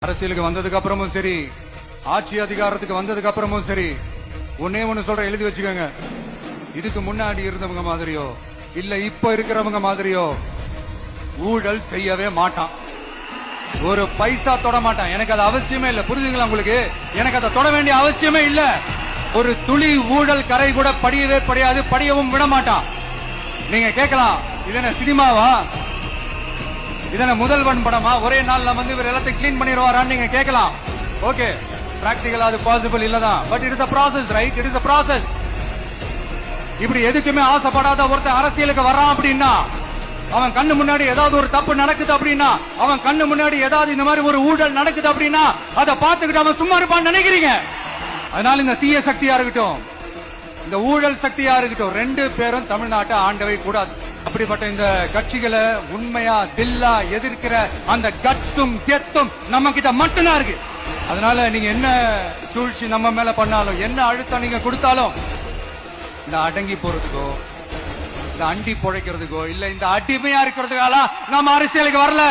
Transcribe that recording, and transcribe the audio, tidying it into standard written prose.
அரசியலுக்கு வந்ததுக்கு அப்புறமும் சரி, ஆட்சி அதிகாரத்துக்கு வந்ததுக்கு அப்புறமும் சரி, ஒன்னே ஒண்ணு சொல்ற, எழுதி வச்சுக்கோங்க. இதுக்கு முன்னாடி இருந்தவங்க மாதிரியோ இல்ல இப்ப இருக்கிறவங்க மாதிரியோ ஊழல் செய்யவே மாட்டான். ஒரு பைசா தொட மாட்டான். எனக்கு அது அவசியமே இல்ல. புரியுதுங்களா உங்களுக்கு? எனக்கு அதை தொட வேண்டிய அவசியமே இல்ல. ஒரு துளி ஊழல் கரை கூட படியவே படியாது, படியவும் விட மாட்டான். நீங்க கேட்கலாம், இது என்ன சினிமாவா, இதன முதல்வன் படமா, ஒரே நாள் வந்து இவர் எல்லாத்தையும் கிளீன் பண்ணிடுவாரான்னு நீங்க கேட்கலாம். ஓகே, பிராக்டிகலா அது பாசிபிள் இல்லதான். But it is a process, right? It is a process. இப்படி எதுக்குமே ஆசைப்படாத ஒருத்தன் அரசியலுக்கு வர்றான் அப்படின்னா, அவன் கண்ணு முன்னாடி ஏதாவது ஒரு தப்பு நடக்குது அப்படின்னா, அவன் கண்ணு முன்னாடி ஏதாவது இந்த மாதிரி ஒரு ஊழல் நடக்குது அப்படின்னா, அதை பார்த்துக்கிட்டு அவன் சும்மா இருப்பான்னு நினைக்கிறீங்க? அதனால இந்த தீய சக்தியா இருக்கட்டும், இந்த ஊழல் சக்தியா இருக்கட்டும், ரெண்டு பேரும் தமிழ்நாட்டை ஆண்டவை கூடாது. அப்படிப்பட்ட இந்த கட்சிகளை உண்மையா தில்லா எதிர்க்கிற அந்த கட்ஸும் கெத்தும் நம்ம கிட்ட மட்டும்தான் இருக்கு. அதனால நீங்க என்ன சூழ்ச்சி நம்ம மேல பண்ணாலும், என்ன அழுத்தம் நீங்க கொடுத்தாலும், இந்த அடங்கி போறதுக்கோ, இந்த அண்டி பொழைக்கிறதுக்கோ, இல்ல இந்த அடிமையா இருக்கிறதுக்கால நம்ம அரசியலுக்கு வரல.